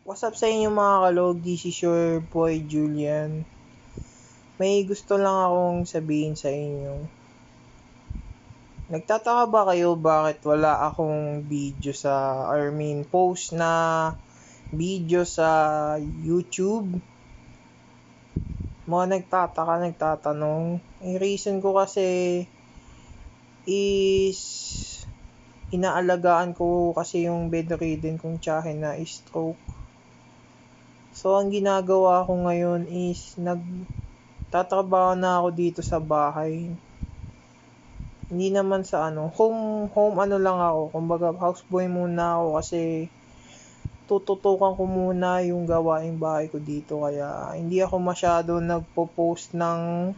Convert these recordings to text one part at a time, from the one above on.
What's up sa inyo mga kalog? This is your boy Julian. May gusto lang akong sabihin sa inyo. Nagtataka ba kayo bakit wala akong post na video sa YouTube? Mga nagtatanong. Yung reason ko kasi is inaalagaan ko kasi yung bedridden kong tiyahin na stroke. So, ang ginagawa ko ngayon is nagtatrabaho na ako dito sa bahay. Hindi naman sa home lang ako. Kumbaga, houseboy muna ako kasi tututukan ko muna yung gawaing bahay ko dito. Kaya, hindi ako masyado nagpo-post ng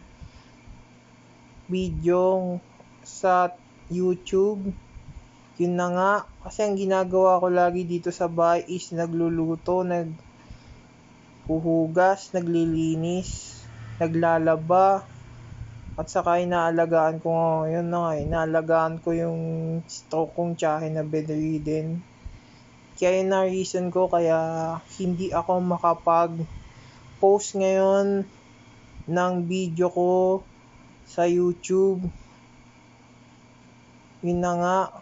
video sa YouTube. Yun na nga, kasi ang ginagawa ko lagi dito sa bahay is nagluluto, naghuhugas, naglilinis, naglalaba, at saka inaalagaan ko yung stroke kong tiyahin na bedridden. Kaya yun na reason ko kaya hindi ako makapag-post ngayon ng video ko sa YouTube. Yun na nga,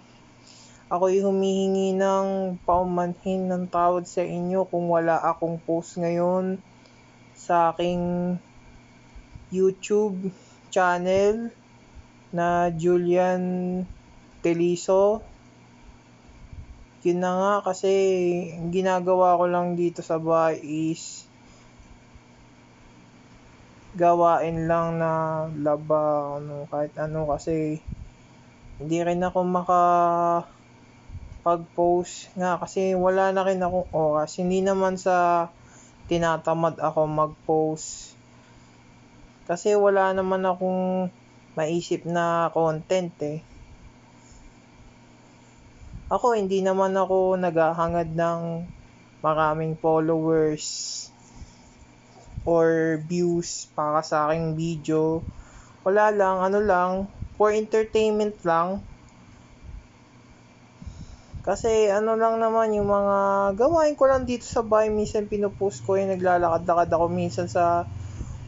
ako'y humihingi ng paumanhin ng tawad sa inyo kung wala akong post ngayon sa aking YouTube channel na Julian Teliso. Yun na nga kasi ginagawa ko lang dito sa bahay is gawain lang na laba, kahit ano kasi hindi rin ako makapag-post nga kasi wala na rin akong oras. Hindi naman sa tinatamad ako mag-post. Kasi wala naman akong maisip na content eh. Ako hindi naman ako naghahangad ng maraming followers or views para sa aking video. Wala lang, for entertainment lang. Kasi lang naman yung mga gawain ko lang dito sa bahay. Minsan pinupost ko yung naglalakad-lakad ako minsan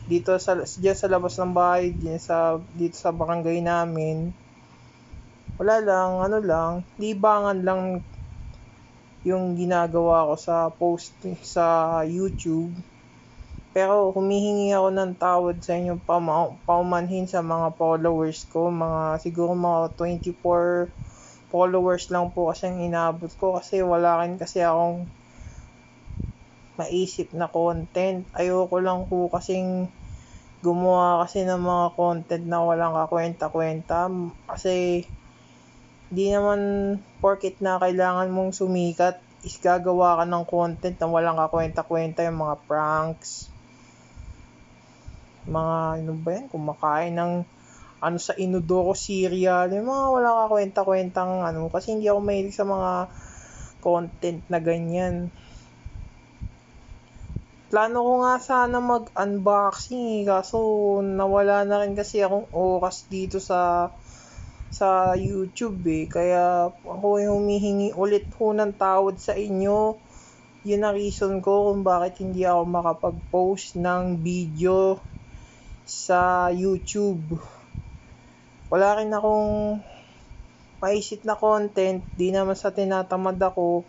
diyan sa labas ng bahay, dito sa barangay namin. Wala lang, libangan lang yung ginagawa ko sa post sa YouTube. Pero humihingi ako ng tawad sa inyo paumanhin sa mga followers ko. Siguro mga 24 followers lang po kasi ang inabot ko kasi wala rin kasi akong maisip na content. Ayoko lang po kasing gumawa kasi ng mga content na walang kakwenta-kwenta kasi di naman porket na kailangan mong sumikat is gagawa ka ng content na walang kakwenta-kwenta, yung mga pranks, mga kumakain ng sa inodoro cereal, yung mga walang kakwenta-kwentang kasi hindi ako mahilig sa mga content na ganyan. Plano ko nga sana mag-unboxing kaso nawala na rin kasi akong oras dito sa YouTube eh. Kaya ako yung humihingi ulit po ng tawad sa inyo. Yun ang reason ko kung bakit hindi ako makapag-post ng video sa YouTube. Wala rin akong maisip na content, di naman sa tinatamad ako.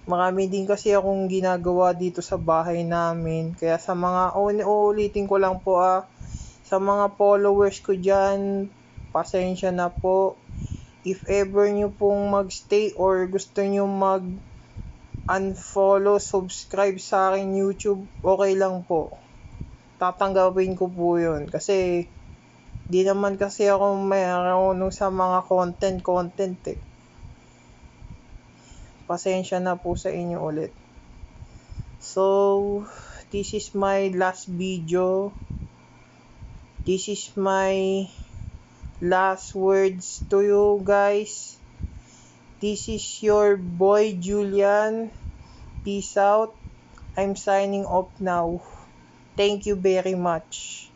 Marami din kasi akong ginagawa dito sa bahay namin. Kaya sa mga, uulitin ko lang po sa mga followers ko dyan, pasensya na po. If ever nyo pong magstay or gusto nyo unfollow, subscribe sa akin YouTube, okay lang po. Tatanggapin ko po yun. Kasi, di naman kasi ako mayroon sa mga content eh. Pasensya na po sa inyo ulit. So, this is my last video. This is my last words to you guys. This is your boy Julian. Peace out. I'm signing off now. Thank you very much.